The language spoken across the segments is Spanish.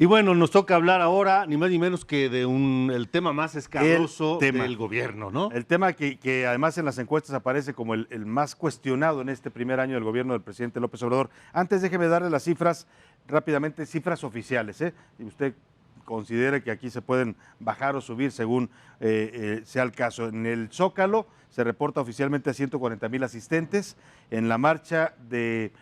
Y bueno, nos toca hablar ahora, ni más ni menos que de el tema más escabroso del gobierno, ¿no? El tema que además en las encuestas aparece como el más cuestionado en este primer año del gobierno del presidente López Obrador. Antes déjeme darle las cifras rápidamente, cifras oficiales, ¿eh? Y usted considere que aquí se pueden bajar o subir según sea el caso. En el Zócalo se reporta oficialmente a 140,000 asistentes. En la marcha de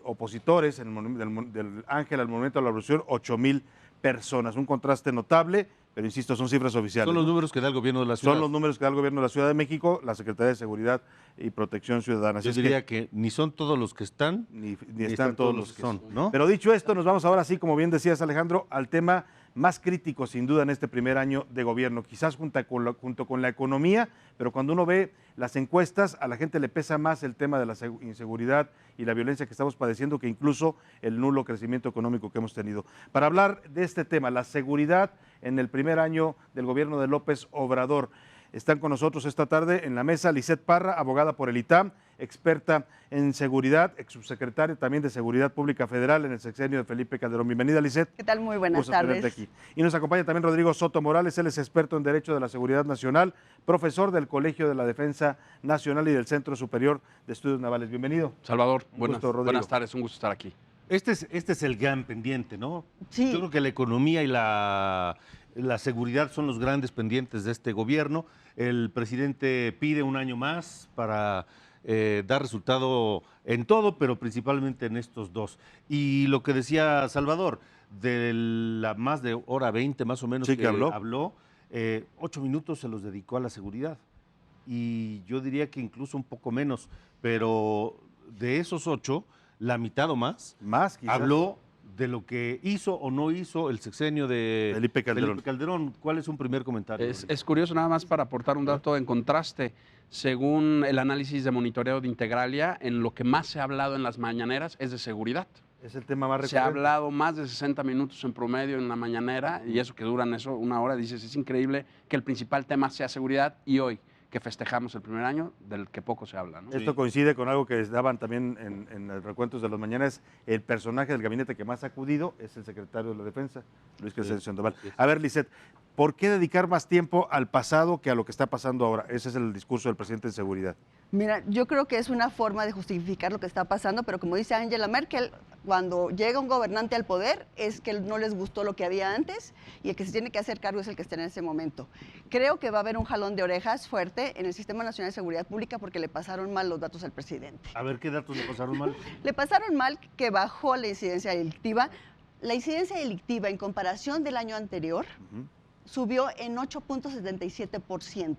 opositores del Ángel al Monumento a la Revolución, 8,000 personas. Un contraste notable, pero insisto, son cifras oficiales. Son los números que da el gobierno de la ciudad. Son los números que da el gobierno de la Ciudad de México, la Secretaría de Seguridad y Protección Ciudadana. Yo diría que ni son todos los que están, ni están todos los que son, ¿no? Pero dicho esto, nos vamos ahora sí, como bien decías, Alejandro, al tema más crítico sin duda en este primer año de gobierno, quizás junto con la economía, pero cuando uno ve las encuestas, a la gente le pesa más el tema de la inseguridad y la violencia que estamos padeciendo que incluso el nulo crecimiento económico que hemos tenido. Para hablar de este tema, la seguridad en el primer año del gobierno de López Obrador, están con nosotros esta tarde en la mesa Lisette Parra, abogada por el ITAM, experta en seguridad, ex subsecretaria también de Seguridad Pública Federal en el sexenio de Felipe Calderón. Bienvenida, Lisette. ¿Qué tal? Muy buenas tardes. Aquí. Y nos acompaña también Rodrigo Soto Morales, él es experto en Derecho de la Seguridad Nacional, profesor del Colegio de la Defensa Nacional y del Centro Superior de Estudios Navales. Bienvenido. Salvador, buenas tardes, un gusto estar aquí. Este es el gran pendiente, ¿no? Sí. Yo creo que la economía y la seguridad son los grandes pendientes de este gobierno. El presidente pide un año más para dar resultado en todo, pero principalmente en estos dos. Y lo que decía Salvador, de la más de hora 20 más o menos sí, que habló 8 minutos se los dedicó a la seguridad. Y yo diría que incluso un poco menos, pero de esos 8, la mitad o más quizás, habló de lo que hizo o no hizo el sexenio de Felipe Calderón. ¿Cuál es un primer comentario? Es curioso nada más para aportar un dato en contraste. Según el análisis de monitoreo de Integralia, en lo que más se ha hablado en las mañaneras es de seguridad. Es el tema más recurrente. Se ha hablado más de 60 minutos en promedio en la mañanera y eso que duran una hora. Dices, es increíble que el principal tema sea seguridad y hoy que festejamos el primer año, del que poco se habla, ¿no? Esto coincide con algo que daban también en los recuentos de las mañanas. El personaje del gabinete que más ha acudido es el secretario de la Defensa, Luis Crescencio Sandoval. A ver, Lisette, ¿por qué dedicar más tiempo al pasado que a lo que está pasando ahora? Ese es el discurso del presidente de seguridad. Mira, yo creo que es una forma de justificar lo que está pasando, pero como dice Angela Merkel, cuando llega un gobernante al poder es que no les gustó lo que había antes y el que se tiene que hacer cargo es el que está en ese momento. Creo que va a haber un jalón de orejas fuerte en el Sistema Nacional de Seguridad Pública porque le pasaron mal los datos al presidente. A ver, ¿qué datos le pasaron mal? Le pasaron mal que bajó la incidencia delictiva. La incidencia delictiva en comparación del año anterior subió en 8.77%.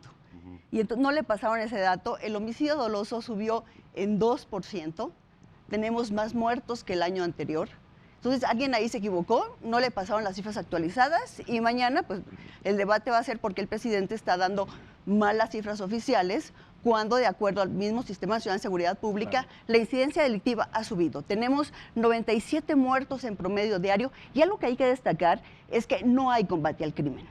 Y entonces no le pasaron ese dato. El homicidio doloso subió en 2%. Tenemos más muertos que el año anterior. Entonces alguien ahí se equivocó, no le pasaron las cifras actualizadas y mañana pues el debate va a ser porque el presidente está dando malas cifras oficiales cuando de acuerdo al mismo Sistema Nacional de Seguridad Pública la incidencia delictiva ha subido. Tenemos 97 muertos en promedio diario y algo que hay que destacar es que no hay combate al crimen.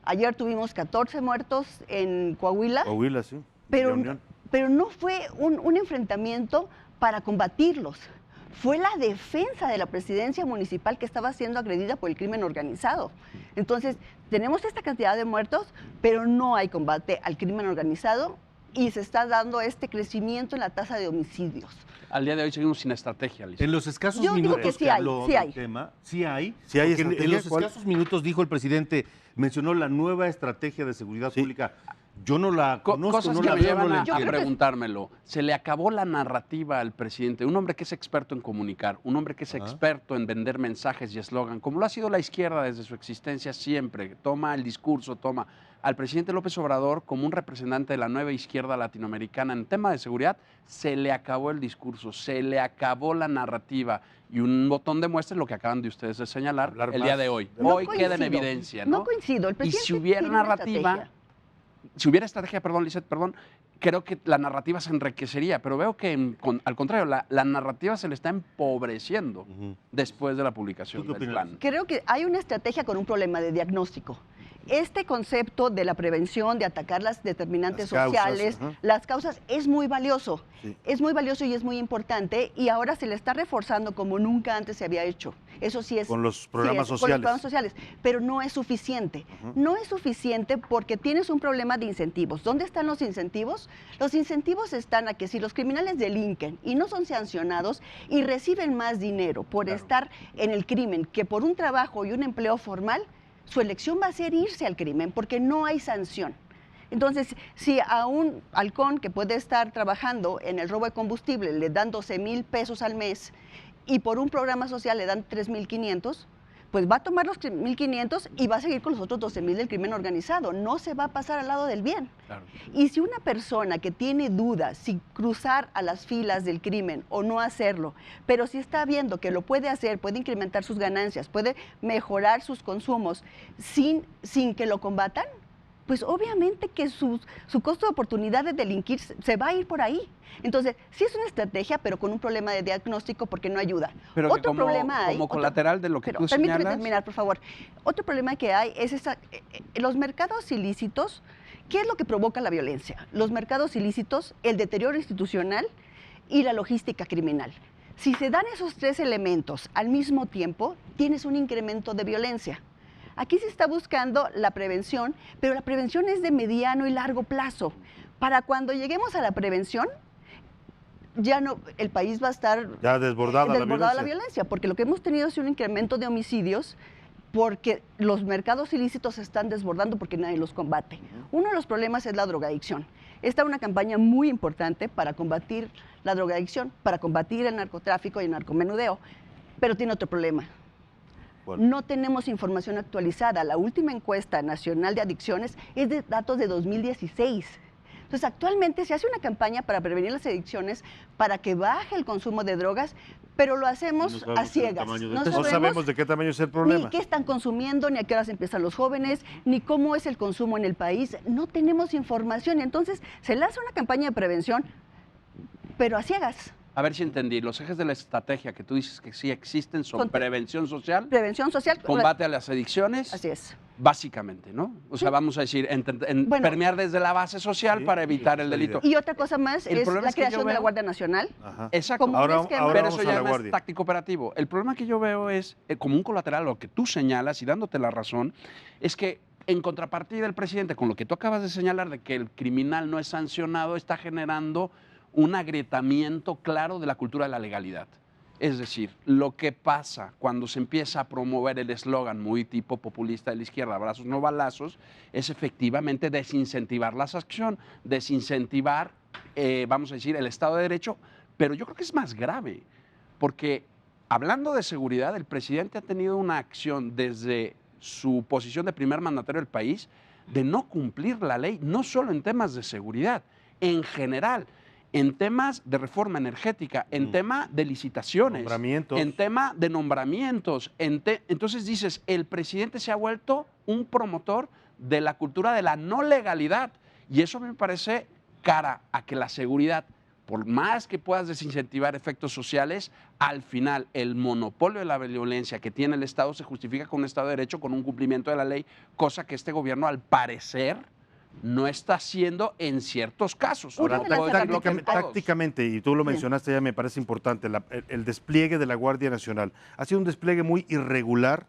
Ayer tuvimos 14 muertos en Coahuila. Coahuila, sí. Pero no fue un enfrentamiento para combatirlos. Fue la defensa de la presidencia municipal que estaba siendo agredida por el crimen organizado. Entonces, tenemos esta cantidad de muertos, pero no hay combate al crimen organizado y se está dando este crecimiento en la tasa de homicidios. Al día de hoy seguimos sin estrategia, Liz. En los escasos Yo digo minutos que sí que hay, habló sí del hay. tema, sí hay. Sí hay Porque en los escasos minutos dijo el presidente, mencionó la nueva estrategia de seguridad pública. Yo no la conozco, Cosas no que la me veo, no llevan la a entiendo. preguntármelo. Se le acabó la narrativa al presidente, un hombre que es experto en comunicar, un hombre que es experto en vender mensajes y eslogan, como lo ha sido la izquierda desde su existencia siempre. Toma el discurso, toma al presidente López Obrador como un representante de la nueva izquierda latinoamericana en tema de seguridad. Se le acabó el discurso, se le acabó la narrativa. Y un botón de muestra es lo que acaban de ustedes de señalar el día de hoy. No Hoy queda en coincido, evidencia, ¿no? No coincido. El presidente y si hubiera tiene una narrativa, estrategia. si hubiera estrategia, perdón, Lisette, perdón, creo que la narrativa se enriquecería, pero veo que al contrario, la narrativa se le está empobreciendo después de la publicación ¿Tú qué del opinas? plan. Creo que hay una estrategia con un problema de diagnóstico. este concepto de la prevención, de atacar las determinantes Las causas, sociales, ajá. las causas, es muy valioso. Sí. Es muy valioso y es muy importante y ahora se le está reforzando como nunca antes se había hecho. Eso sí es. Con los programas Con los sociales. programas sociales, pero no es suficiente. No es suficiente porque tienes un problema de incentivos. ¿Dónde están los incentivos? Los incentivos están a que si los criminales delinquen y no son sancionados y reciben más dinero por estar en el crimen que por un trabajo y un empleo formal, su elección va a ser irse al crimen porque no hay sanción. Entonces, si a un halcón que puede estar trabajando en el robo de combustible le dan 12,000 pesos al mes y por un programa social le dan 3,500, pues va a tomar los 1,500 y va a seguir con los otros 12,000 del crimen organizado. No se va a pasar al lado del bien. Claro. Y si una persona que tiene dudas si cruzar a las filas del crimen o no hacerlo, pero si está viendo que lo puede hacer, puede incrementar sus ganancias, puede mejorar sus consumos sin que lo combatan, pues obviamente que su costo de oportunidad de delinquir se va a ir por ahí. Entonces, sí es una estrategia, pero con un problema de diagnóstico porque no ayuda. Pero que Otro problema hay. como colateral de lo que Pero tú permíteme señalas. terminar, por favor. Otro problema que hay es los mercados ilícitos. ¿Qué es lo que provoca la violencia? Los mercados ilícitos, el deterioro institucional y la logística criminal. Si se dan esos tres elementos al mismo tiempo, tienes un incremento de violencia. Aquí se está buscando la prevención, pero la prevención es de mediano y largo plazo. Para cuando lleguemos a la prevención, ya no, el país va a estar Ya desbordada la violencia, porque lo que hemos tenido es un incremento de homicidios porque los mercados ilícitos se están desbordando porque nadie los combate. Uno de los problemas es la drogadicción. Esta es una campaña muy importante para combatir la drogadicción, para combatir el narcotráfico y el narcomenudeo, pero tiene otro problema. Bueno. No tenemos información actualizada. La última encuesta nacional de adicciones es de datos de 2016. Entonces, actualmente se hace una campaña para prevenir las adicciones, para que baje el consumo de drogas, pero lo hacemos a ciegas. No sabemos de qué tamaño es el problema. Ni qué están consumiendo, ni a qué horas empiezan los jóvenes, ni cómo es el consumo en el país. No tenemos información. Entonces, se lanza una campaña de prevención, pero a ciegas. A ver si entendí. Los ejes de la estrategia que tú dices que sí existen son prevención social, Prevención social. combate a las adicciones. Así es. Básicamente, ¿no? O sea, vamos a decir, Bueno, permear desde la base social sí, para evitar sí, el esa delito. Y otra cosa más El es problema la es que yo creación de la veo- Guardia Nacional. Ajá. Exacto. Como un Ahora esquema. Pero vamos eso a la ya no Guardia. es táctico operativo. El problema que yo veo es, como un colateral, lo que tú señalas y dándote la razón, es que en contrapartida el presidente, con lo que tú acabas de señalar de que el criminal no es sancionado, está generando un agrietamiento claro de la cultura de la legalidad. Es decir, lo que pasa cuando se empieza a promover el eslogan muy tipo populista de la izquierda, abrazos no balazos, es efectivamente desincentivar la acción, desincentivar, vamos a decir, el Estado de Derecho, pero yo creo que es más grave, porque hablando de seguridad, el presidente ha tenido una acción desde su posición de primer mandatario del país de no cumplir la ley, no solo en temas de seguridad, en general, en temas de reforma energética, en tema de licitaciones, Nombramientos. en tema de nombramientos. Entonces dices, el presidente se ha vuelto un promotor de la cultura de la no legalidad. Y eso me parece cara a que la seguridad, por más que puedas desincentivar efectos sociales, al final el monopolio de la violencia que tiene el Estado se justifica con un Estado de Derecho, con un cumplimiento de la ley, cosa que este gobierno al parecer no está haciendo en ciertos casos. Una No de las puedo decirlo que en todos. Tácticamente, y tú lo mencionaste ya, me parece importante, el despliegue de la Guardia Nacional ha sido un despliegue muy irregular,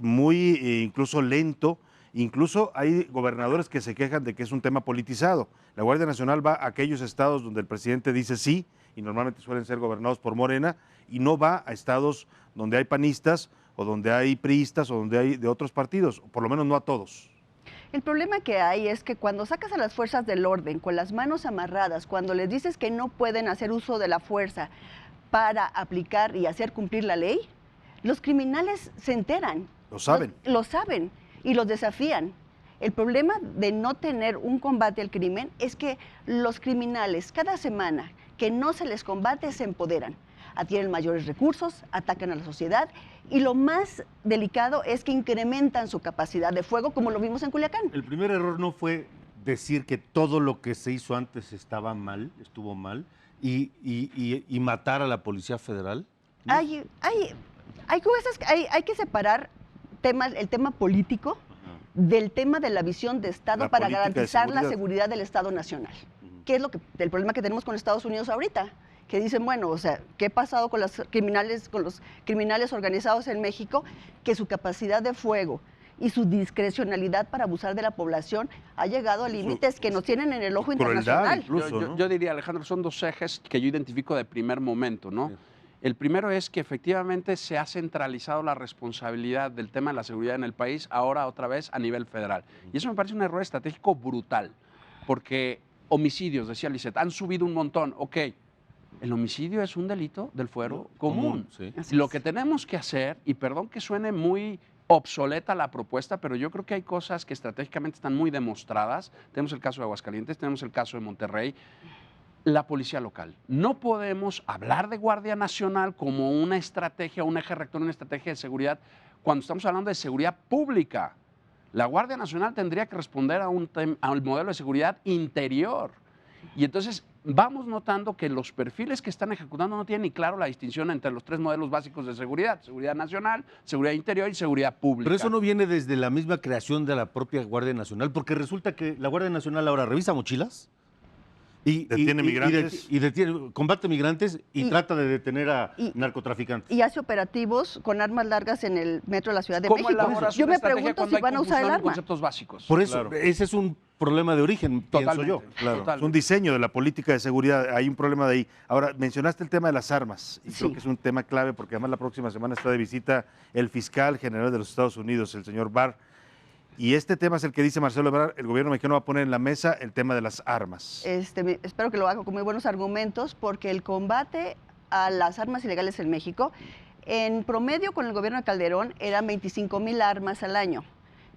muy incluso lento. Incluso hay gobernadores que se quejan de que es un tema politizado. La Guardia Nacional va a aquellos estados donde el presidente dice sí, y normalmente suelen ser gobernados por Morena, y no va a estados donde hay panistas, o donde hay priistas, o donde hay de otros partidos, por lo menos no a todos. El problema que hay es que cuando sacas a las fuerzas del orden con las manos amarradas, cuando les dices que no pueden hacer uso de la fuerza para aplicar y hacer cumplir la ley, los criminales se enteran. Lo saben. Lo saben y los desafían. El problema de no tener un combate al crimen es que los criminales cada semana que no se les combate se empoderan, adquieren mayores recursos, atacan a la sociedad y lo más delicado es que incrementan su capacidad de fuego, como lo vimos en Culiacán. El primer error no fue decir que todo lo que se hizo antes estaba mal, estuvo mal, y matar a la Policía Federal. ¿No? Hay cosas, hay que separar el tema político del tema de la visión de Estado La para política de garantizar la seguridad. seguridad del Estado Nacional. ¿Qué es el problema que tenemos con Estados Unidos ahorita? Que dicen, bueno, o sea, ¿qué ha pasado con los criminales organizados en México? Que su capacidad de fuego y su discrecionalidad para abusar de la población ha llegado a límites que nos tienen en el ojo crueldad internacional. incluso, ¿no? Yo diría, Alejandro, son dos ejes que yo identifico de primer momento, ¿no? Sí. El primero es que efectivamente se ha centralizado la responsabilidad del tema de la seguridad en el país, ahora otra vez a nivel federal. Y eso me parece un error estratégico brutal, porque homicidios, decía Lisette, han subido un montón. Ok, el homicidio es un delito del fuero común. sí. Así Lo es. que tenemos que hacer, y perdón que suene muy obsoleta la propuesta, pero yo creo que hay cosas que estratégicamente están muy demostradas. Tenemos el caso de Aguascalientes, tenemos el caso de Monterrey, la policía local. No podemos hablar de Guardia Nacional como una estrategia, un eje rector, una estrategia de seguridad, cuando estamos hablando de seguridad pública. La Guardia Nacional tendría que responder a al modelo de seguridad interior. Y entonces vamos notando que los perfiles que están ejecutando no tienen ni claro la distinción entre los tres modelos básicos de seguridad: seguridad nacional, seguridad interior y seguridad pública. Pero eso no viene desde la misma creación de la propia Guardia Nacional, porque resulta que la Guardia Nacional ahora revisa mochilas y Detiene migrantes. combate migrantes y Y- trata de detener a y- narcotraficantes. Y hace operativos con armas largas en el metro de la Ciudad de ¿Cómo México. elaboras Yo una me estrategia pregunto cuando si hay van a usar el confusión en arma. conceptos básicos? Por eso, Claro. ese es un problema de origen, pienso yo. Totalmente. Claro, Totalmente. es un diseño de la política de seguridad, hay un problema de ahí. Ahora, mencionaste el tema de las armas, y creo Sí. que es un tema clave porque además la próxima semana está de visita el fiscal general de los Estados Unidos, el señor Barr, y este tema es el que dice Marcelo Ebrard, el gobierno mexicano va a poner en la mesa el tema de las armas. Espero que lo haga con muy buenos argumentos, porque el combate a las armas ilegales en México, en promedio con el gobierno de Calderón, eran 25,000 armas al año.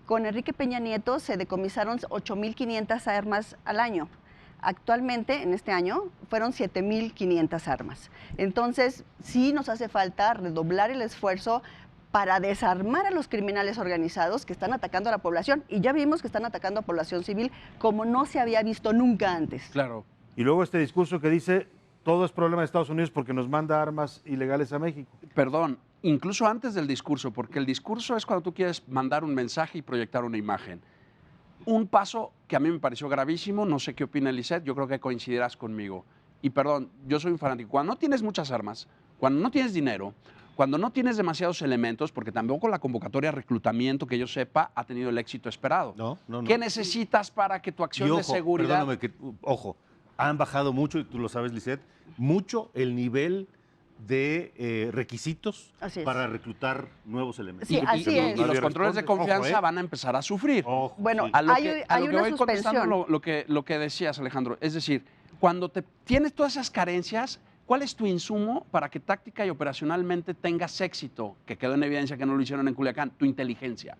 Con Enrique Peña Nieto se decomisaron 8,500 armas al año. Actualmente, en este año, fueron 7,500 armas. Entonces, sí nos hace falta redoblar el esfuerzo para desarmar a los criminales organizados que están atacando a la población. Y ya vimos que están atacando a población civil como no se había visto nunca antes. Claro. Y luego este discurso que dice, todo es problema de Estados Unidos porque nos manda armas ilegales a México. Perdón, incluso antes del discurso, porque el discurso es cuando tú quieres mandar un mensaje y proyectar una imagen. Un paso que a mí me pareció gravísimo, no sé qué opina Lisette, yo creo que coincidirás conmigo. Y perdón, yo soy un fanático. Cuando no tienes muchas armas, cuando no tienes dinero, cuando no tienes demasiados elementos, porque tampoco la convocatoria de reclutamiento, que yo sepa, ha tenido el éxito esperado. No. ¿Qué necesitas para que tu acción Y de ojo, seguridad... perdóname ojo, han bajado mucho, y tú lo sabes, Lisette, mucho el nivel de requisitos Así es. para reclutar nuevos elementos. Sí, así y es. los Nadie controles de responde. confianza Ojo, van a empezar a sufrir. Ojo, Bueno, sí. A lo Hay- que, hay una voy contestando suspensión. lo que decías, Alejandro. Es decir, cuando tienes todas esas carencias, ¿cuál es tu insumo para que táctica y operacionalmente tengas éxito? Que quedó en evidencia que no lo hicieron en Culiacán, tu inteligencia.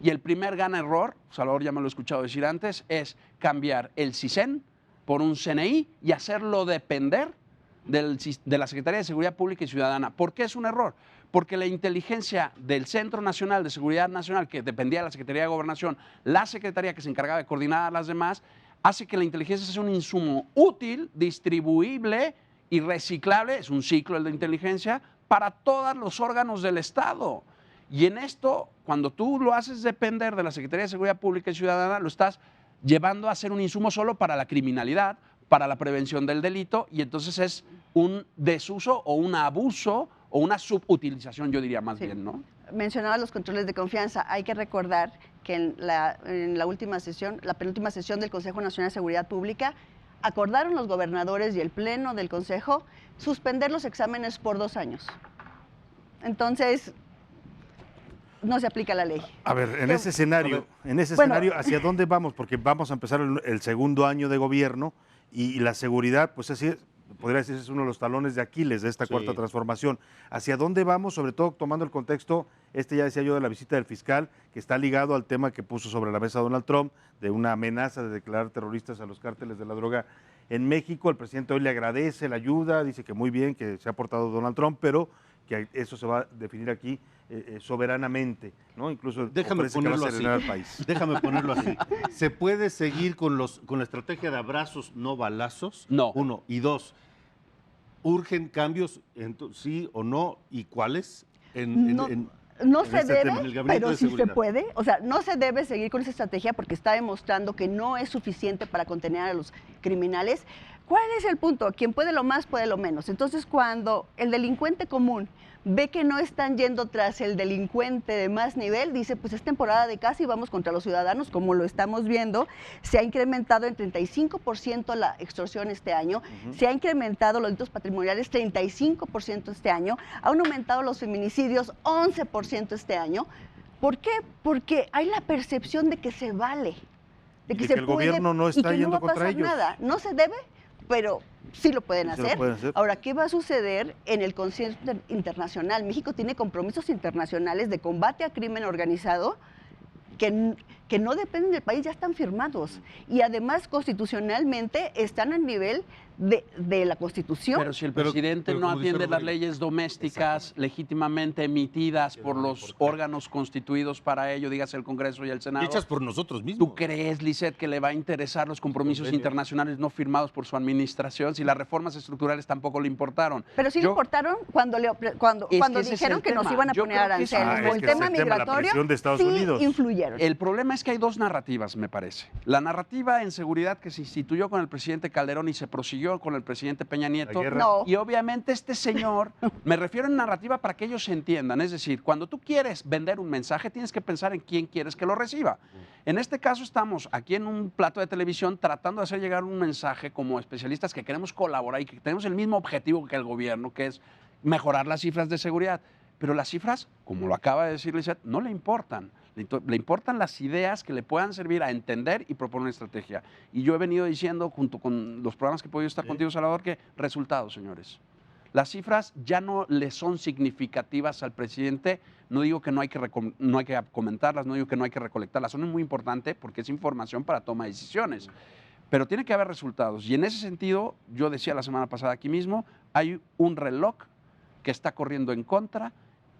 Y el primer gran error, Salvador ya me lo he escuchado decir antes, es cambiar el CISEN por un CNI y hacerlo depender de la Secretaría de Seguridad Pública y Ciudadana. ¿Por qué es un error? Porque la inteligencia del Centro Nacional de Seguridad Nacional, que dependía de la Secretaría de Gobernación, la Secretaría que se encargaba de coordinar a las demás, hace que la inteligencia sea un insumo útil, distribuible y reciclable, es un ciclo el de inteligencia, para todos los órganos del Estado. Y en esto, cuando tú lo haces depender de la Secretaría de Seguridad Pública y Ciudadana, lo estás llevando a ser un insumo solo para la criminalidad, para la prevención del delito, y entonces es un desuso o un abuso o una subutilización, yo diría más Sí. bien, ¿no? Mencionaba los controles de confianza. Hay que recordar que en la última sesión, la penúltima sesión del Consejo Nacional de Seguridad Pública, acordaron los gobernadores y el pleno del Consejo suspender los exámenes por 2 años. Entonces, no se aplica la ley. A ver, en Qué- ese escenario, Bueno. ¿hacia dónde vamos? Porque vamos a empezar el segundo año de gobierno y la seguridad, pues así podría decirse, es uno de los talones de Aquiles de esta Sí. cuarta transformación. ¿Hacia dónde vamos? Sobre todo tomando el contexto, ya decía yo, de la visita del fiscal, que está ligado al tema que puso sobre la mesa Donald Trump, de una amenaza de declarar terroristas a los cárteles de la droga en México. El presidente hoy le agradece la ayuda, dice que muy bien, que se ha aportado Donald Trump, pero que eso se va a definir aquí soberanamente, ¿no? Incluso Déjame ofrece que va a ponerlo así. serenar al país. Déjame ponerlo así. ¿Se puede seguir con la estrategia de abrazos, no balazos? No. 1. Y 2, ¿urgen cambios, sí o no? ¿Y cuáles? No, No en se este debe, tema. En el gabinete pero de sí se seguridad. puede. O sea, no se debe seguir con esa estrategia porque está demostrando que no es suficiente para contener a los criminales. ¿Cuál es el punto? Quien puede lo más, puede lo menos. Entonces, cuando el delincuente común ve que no están yendo tras el delincuente de más nivel, dice, pues es temporada de caza y vamos contra los ciudadanos, como lo estamos viendo. Se ha incrementado en 35% la extorsión este año, se ha incrementado los delitos patrimoniales 35% este año, han aumentado los feminicidios 11% este año. ¿Por qué? Porque hay la percepción de que se vale, Y de que el gobierno no está y que yendo no va a contra pasar ellos. nada. No se debe, pero sí lo pueden Sí se lo hacer. pueden hacer. Ahora, ¿qué va a suceder en el concierto internacional? México tiene compromisos internacionales de combate a crimen organizado que no dependen del país, ya están firmados. Y además, constitucionalmente, están a nivel de la Constitución. Pero si el presidente no como dice atiende las Rodrigo. leyes domésticas legítimamente emitidas por los órganos constituidos para ello, dígase el Congreso y el Senado, Hechas por nosotros mismos. ¿tú crees, Lisette, que le va a interesar los compromisos Convenios. internacionales no firmados por su administración si las reformas estructurales tampoco le importaron? Pero sí le Yo- importaron cuando Es que ese es dijeron el que nos tema. iban a Yo poner creo que sí. aranceles. Ah, Por es el que tema es el tema, la migratorio, presión de Estados sí Unidos. influyeron. El problema es que hay dos narrativas, me parece. La narrativa en seguridad que se instituyó con el presidente Calderón y se prosiguió con el presidente Peña Nieto. guerra. No. Y obviamente este señor, me refiero en narrativa para que ellos se entiendan, es decir, cuando tú quieres vender un mensaje tienes que pensar en quién quieres que lo reciba. En este caso estamos aquí en un plato de televisión tratando de hacer llegar un mensaje como especialistas que queremos colaborar y que tenemos el mismo objetivo que el gobierno, que es mejorar las cifras de seguridad. Pero las cifras, como lo acaba de decir Lisette, no le importan. Le importan las ideas que le puedan servir a entender y proponer una estrategia. Y yo he venido diciendo, junto con los programas que he podido estar contigo, Salvador, que resultados, señores. Las cifras ya no le son significativas al presidente. No digo que no hay que comentarlas, no digo que no hay que recolectarlas. Son muy importantes porque es información para toma de decisiones. Pero tiene que haber resultados. Y en ese sentido, yo decía la semana pasada aquí mismo, hay un reloj que está corriendo en contra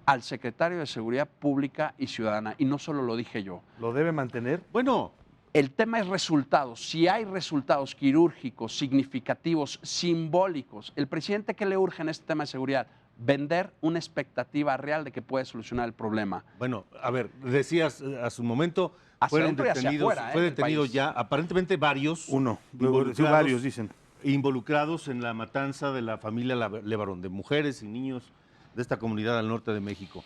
al secretario de Seguridad Pública y Ciudadana. Y no solo lo dije yo. ¿Lo debe mantener? Bueno, El tema es resultados. Si hay resultados quirúrgicos, significativos, simbólicos, el presidente, ¿qué le urge en este tema de seguridad? Vender una expectativa real de que puede solucionar el problema. bueno, a ver, decías hace un momento, Hacia fueron adentro y hacia detenidos, afuera, fue del detenido país. ya aparentemente varios. Uno. Sí, involucrados- varios dicen. involucrados en la matanza de la familia Levarón, de mujeres y niños de esta comunidad al norte de México.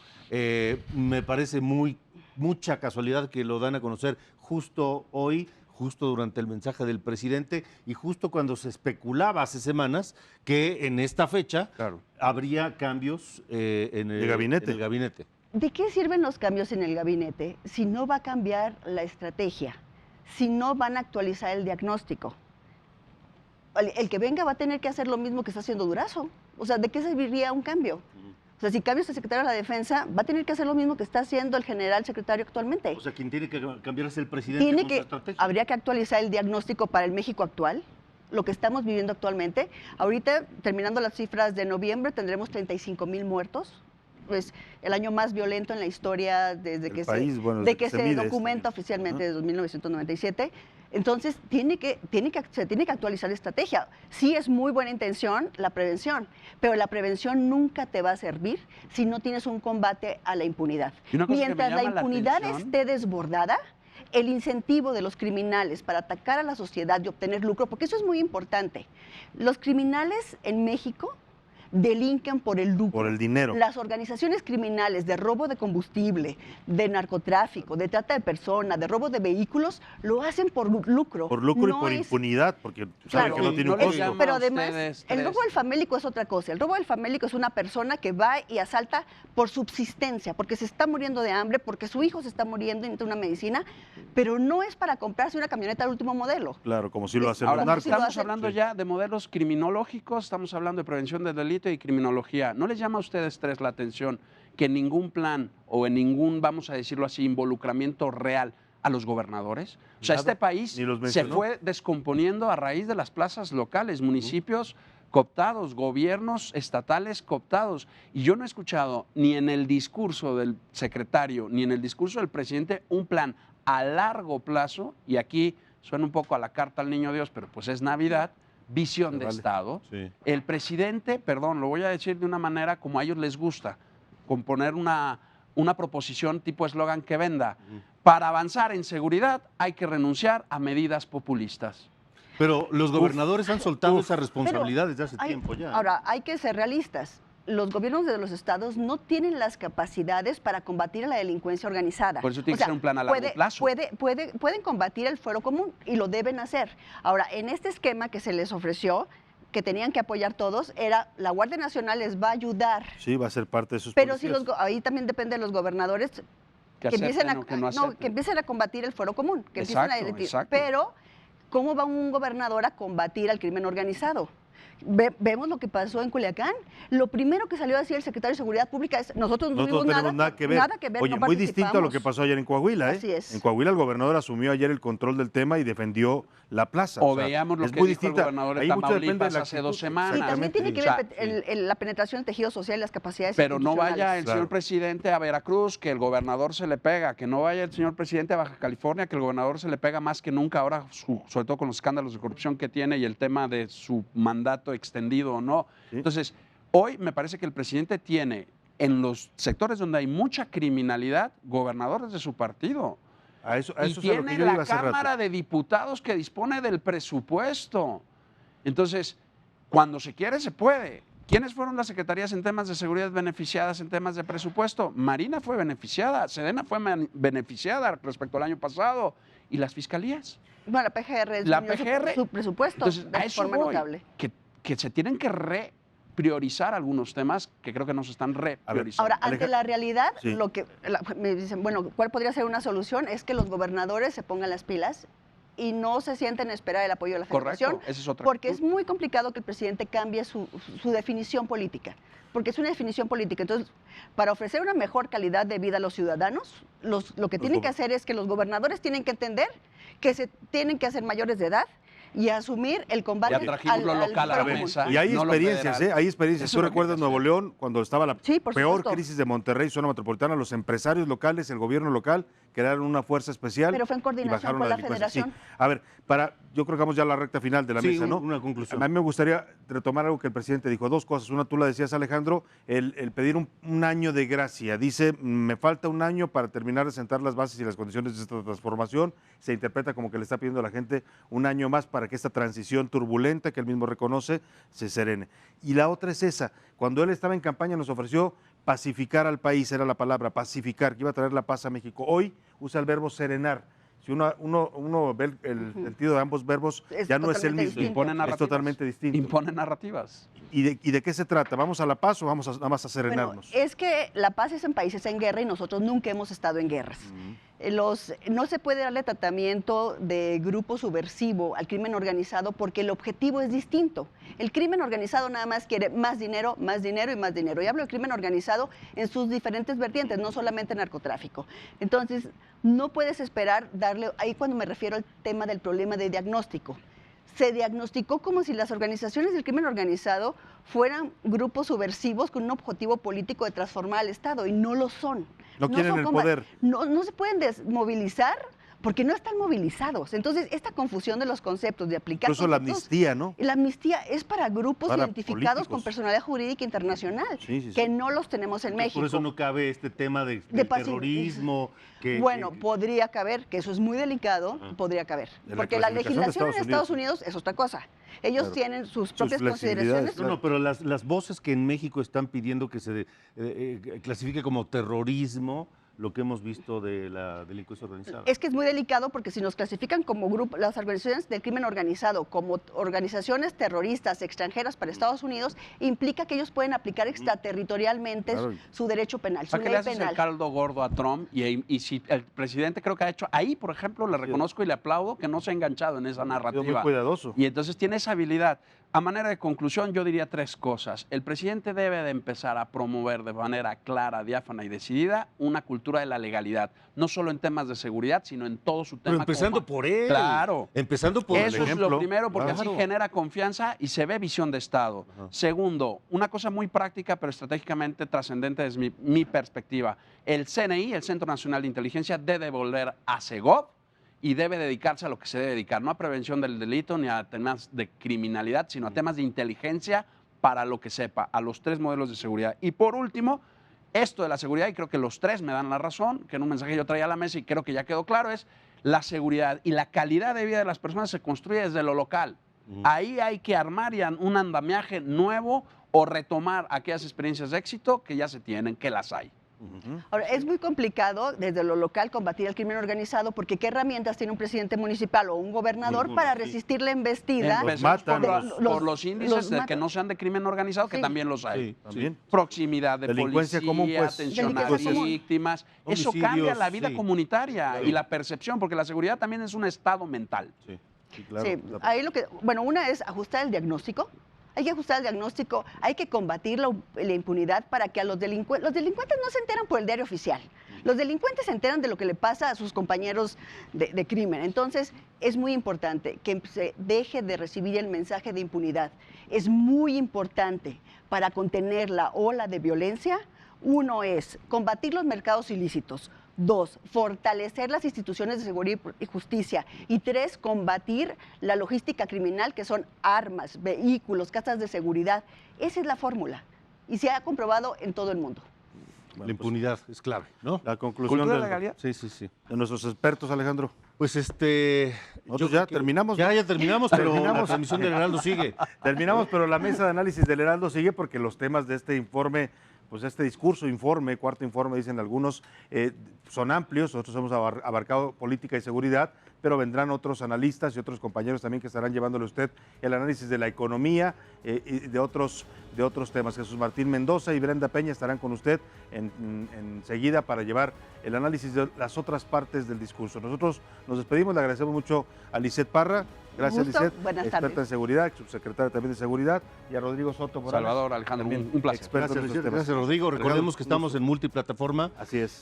Me parece mucha casualidad que lo dan a conocer justo hoy, justo durante el mensaje del presidente y justo cuando se especulaba hace semanas que en esta fecha Claro. habría cambios en De gabinete. en el gabinete. ¿De qué sirven los cambios en el gabinete si no va a cambiar la estrategia, si no van a actualizar el diagnóstico? El que venga va a tener que hacer lo mismo que está haciendo Durazo. O sea, ¿de qué serviría un cambio? O sea, si cambias el secretario de la Defensa, va a tener que hacer lo mismo que está haciendo el general secretario actualmente. O sea, quien tiene que cambiar es el presidente Tiene con su que, estrategia. habría que actualizar el diagnóstico para el México actual, lo que estamos viviendo actualmente. Ahorita, terminando las cifras de noviembre, tendremos 35,000 muertos. Pues el año más violento en la historia desde El que país, bueno, de desde que que se se mide documenta esto. oficialmente Ajá. desde 1997. Entonces, se tiene que actualizar la estrategia. Sí es muy buena intención la prevención, pero la prevención nunca te va a servir si no tienes un combate a la impunidad. Y una cosa que me Mientras la llama la impunidad atención- esté desbordada, el incentivo de los criminales para atacar a la sociedad y obtener lucro, porque eso es muy importante. Los criminales en México delinquen por el lucro. Por el dinero. Las organizaciones criminales de robo de combustible, de narcotráfico, de trata de personas, de robo de vehículos, lo hacen por lucro. Por lucro No y por es- impunidad, porque saben Claro. que no tiene No un les costo. llama- Pero a además, ustedes el tres. robo del famélico es otra cosa. El robo del famélico es una persona que va y asalta por subsistencia, porque se está muriendo de hambre, porque su hijo se está muriendo y necesita una medicina, pero no es para comprarse una camioneta al último modelo. Claro, como si lo hacen Ahora, los narcos. sí lo estamos hacen. hablando Sí. ya de modelos criminológicos, estamos hablando de prevención del delito y criminología. ¿No les llama a ustedes tres la atención que en ningún plan o en ningún, vamos a decirlo así, involucramiento real a los gobernadores? O sea, Nada, este país ni los se mencionó. fue descomponiendo a raíz de las plazas locales, municipios cooptados, gobiernos estatales cooptados. Y yo no he escuchado ni en el discurso del secretario ni en el discurso del presidente un plan a largo plazo, y aquí suena un poco a la carta al niño Dios, pero pues es Navidad, visión Se de vale. Estado. Sí. El presidente, perdón, lo voy a decir de una manera como a ellos les gusta, con poner una una proposición tipo eslogan que venda. Para avanzar en seguridad hay que renunciar a medidas populistas. Pero los gobernadores han soltado esa Pero responsabilidad desde hace hay- tiempo ya. Ahora, hay que ser realistas. Los gobiernos de los estados no tienen las capacidades para combatir a la delincuencia organizada. Por eso tiene que ser un plan a largo plazo. Pueden combatir el fuero común y lo deben hacer. Ahora, en este esquema que se les ofreció, que tenían que apoyar todos, era la Guardia Nacional les va a ayudar. Sí, va a ser parte de sus Pero si policías. ahí también depende de los gobernadores Que empiecen acepten o que no que acepten. empiecen a combatir el fuero común. Que Exacto, empiecen a exacto. Pero, ¿cómo va un gobernador a combatir al crimen organizado? Vemos lo que pasó en Culiacán. Lo primero que salió a decir el secretario de Seguridad Pública es: nosotros no Nosotros no tuvimos tenemos nada que ver. Oye, no muy distinto a lo que participamos. pasó ayer en Coahuila. Así es. En Coahuila el gobernador asumió ayer el control del tema y defendió la plaza. O sea, veíamos lo es que muy dijo el distinta. gobernador de Ahí mucho depende de Tamaulipas la hace 2 actitud. semanas. Y también tiene que O sea, ver la penetración del tejido social y las capacidades Pero no vaya el institucionales. señor presidente a Veracruz, que el gobernador se le pega, que no vaya el señor presidente a Baja California, que el gobernador se le pega más que nunca ahora, sobre todo con los escándalos de corrupción que tiene y el tema de su mandato extendido o no. Sí. Entonces, hoy me parece que el presidente tiene en los sectores donde hay mucha criminalidad, gobernadores de su partido. A eso Y es a lo que tiene yo iba la hace rato. Cámara de Diputados que dispone del presupuesto. Entonces, cuando se quiere, se puede. ¿Quiénes fueron las secretarías en temas de seguridad beneficiadas en temas de presupuesto? Marina fue beneficiada, Sedena fue beneficiada respecto al año pasado. ¿Y las fiscalías? Bueno, la PGR La disminuyó PGR, su presupuesto Entonces, a de eso forma voy, notable. que se tienen que repriorizar algunos temas que creo que no se están repriorizando. Ahora, ante la realidad, Sí. lo que me dicen, bueno, ¿cuál podría ser una solución? Es que los gobernadores se pongan las pilas y no se sienten a esperar el apoyo de la Correcto, Federación, esa es otra porque actitud. es muy complicado que el presidente cambie su definición política, porque es una definición política. Entonces, para ofrecer una mejor calidad de vida a los ciudadanos, lo que tienen que hacer es que los gobernadores tienen que entender que se tienen que hacer mayores de edad y asumir el combate Ya trajimos lo local a la fuero común. mesa. Y hay no lo experiencias, federal. hay experiencias. Eso Tú es lo que recuerdas hay que Nuevo hacer. León, cuando estaba la Sí, por peor supuesto. crisis de Monterrey, zona metropolitana, los empresarios locales, el gobierno local, crearon una fuerza especial. Pero fue en y coordinación bajaron con la delincuencia. Sí. Federación. A ver, yo creo que vamos ya a la recta final de la Sí, mesa, ¿no? una conclusión. A mí me gustaría retomar algo que el presidente dijo. 2 cosas. Una, tú la decías, Alejandro, el pedir un año de gracia. Dice, me falta un año para terminar de sentar las bases y las condiciones de esta transformación. Se interpreta como que le está pidiendo a la gente un año más para que esta transición turbulenta, que él mismo reconoce, se serene. Y la otra es esa. Cuando él estaba en campaña nos ofreció pacificar al país, era la palabra, pacificar, que iba a traer la paz a México. Hoy usa el verbo serenar. Si uno ve el sentido de ambos verbos, Es ya no es el totalmente mismo. distinto. Impone Es narrativas. totalmente distinto. Impone narrativas. ¿Y de qué se trata? ¿Vamos a la paz o vamos nada más a Bueno, serenarnos? es que la paz es en países en guerra y nosotros nunca hemos estado en guerras. No se puede darle tratamiento de grupo subversivo al crimen organizado porque el objetivo es distinto. El crimen organizado nada más quiere más dinero y más dinero. Y hablo del crimen organizado en sus diferentes vertientes, no solamente narcotráfico. Entonces, no puedes esperar darle, ahí cuando me refiero al tema del problema de diagnóstico. Se diagnosticó como si las organizaciones del crimen organizado fueran grupos subversivos con un objetivo político de transformar al Estado, y no lo son. No quieren son el poder. No se pueden desmovilizar porque no están movilizados. Entonces, esta confusión de los conceptos, de aplicar Incluso la conceptos, amnistía, ¿no? la amnistía es para grupos Para identificados políticos. con personalidad jurídica internacional, Sí, sí, sí. que no los tenemos en México. Por eso no cabe este tema del pasivo. terrorismo. Bueno, podría caber, que eso es muy delicado, podría caber. De la Porque la clasificación de legislación en Estados Estados Unidos es otra cosa. Ellos Claro. tienen sus Sus propias flexibilidades, consideraciones. No, pero las voces que en México están pidiendo que se clasifique como terrorismo lo que hemos visto de la delincuencia organizada. Es que es muy delicado porque si nos clasifican como grupo, las organizaciones del crimen organizado, como organizaciones terroristas extranjeras para Estados Unidos, implica que ellos pueden aplicar extraterritorialmente Claro. su derecho penal, O sea, su que le ley haces penal. el caldo gordo a Trump y si el presidente creo que ha hecho, ahí por ejemplo le reconozco y le aplaudo que no se ha enganchado en esa Ha sido muy narrativa. cuidadoso. Y entonces tiene esa habilidad. A manera de conclusión, yo diría 3 cosas. El presidente debe de empezar a promover de manera clara, diáfana y decidida una cultura de la legalidad, no solo en temas de seguridad, sino en todo su tema. Pero empezando por él. Claro. Empezando por Eso es ejemplo. lo primero, porque Claro. así genera confianza y se ve visión de Estado. Segundo, una cosa muy práctica, pero estratégicamente trascendente desde mi perspectiva. El CNI, el Centro Nacional de Inteligencia, debe volver a Segov y debe dedicarse a lo que se debe dedicar, no a prevención del delito ni a temas de criminalidad, sino a temas de inteligencia para lo que sepa, a los 3 modelos de seguridad. Y por último, esto de la seguridad, y creo que los tres me dan la razón, que en un mensaje yo traía a la mesa y creo que ya quedó claro, es la seguridad y la calidad de vida de las personas se construye desde lo local. Ahí hay que armar un andamiaje nuevo o retomar aquellas experiencias de éxito que ya se tienen, que las hay. Ahora, es muy complicado desde lo local combatir el crimen organizado porque ¿qué herramientas tiene un presidente municipal o un gobernador para resistir la embestida? Empecemos matan. por los índices de que no sean de crimen organizado, que Sí. también los hay. Sí, también. Proximidad de Delincuencia policía, común, pues. atención a Delincuencia común. víctimas. Eso Homicidios, cambia la vida sí. comunitaria y la percepción, porque la seguridad también es un estado mental. Sí, sí, claro. Sí, ahí una es ajustar el diagnóstico. Hay que ajustar el diagnóstico, hay que combatir la impunidad para que a los delincuentes no se enteran por el diario oficial. Los delincuentes se enteran de lo que le pasa a sus compañeros de crimen. Entonces, es muy importante que se deje de recibir el mensaje de impunidad. Es muy importante para contener la ola de violencia. Uno es combatir los mercados ilícitos. 2, fortalecer las instituciones de seguridad y justicia. Y 3, combatir la logística criminal, que son armas, vehículos, casas de seguridad. Esa es la fórmula. Y se ha comprobado en todo el mundo. Bueno, La impunidad es clave, ¿no? La conclusión Cultura de del- legalidad. Sí, sí, sí. de nuestros expertos, Alejandro. Pues Nosotros yo ya creo que- terminamos. Ya terminamos, pero la Terminamos. transmisión del Heraldo sigue. Terminamos, pero la mesa de análisis del Heraldo sigue porque los temas de este informe, pues este discurso, informe, cuarto informe, dicen algunos, son amplios. Nosotros hemos abarcado política y seguridad, pero vendrán otros analistas y otros compañeros también que estarán llevándole a usted el análisis de la economía y de otros temas. Jesús Martín Mendoza y Brenda Peña estarán con usted enseguida para llevar el análisis de las otras partes del discurso. Nosotros nos despedimos, le agradecemos mucho a Lisette Parra. Gracias, Gusto, Lisette, buenas experta tardes. en seguridad, subsecretaria también de seguridad, y a Rodrigo Soto Morales. Salvador, Alejandro, también un placer. experto en Gracias, estos temas. gracias, Rodrigo. Recordemos Alejandro, que estamos gusto. en multiplataforma, Así es.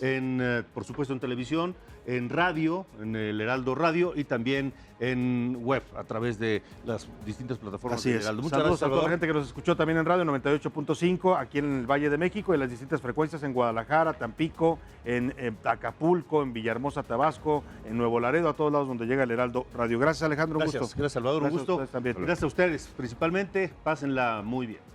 por supuesto en televisión, en radio, en el Heraldo Radio y también en web a través de las distintas plataformas Así del es. Heraldo. Muchas Saludos gracias, a toda la Salvador. gente que nos escuchó también en radio 98.5, aquí en el Valle de México, en las distintas frecuencias en Guadalajara, Tampico, en Acapulco, en Villahermosa, Tabasco, en Nuevo Laredo, a todos lados donde llega el Heraldo Radio. Gracias, Alejandro, un Gracias, gusto. gracias, Salvador, Gracias un a gusto. ustedes también. Gracias a ustedes, principalmente, pásenla muy bien.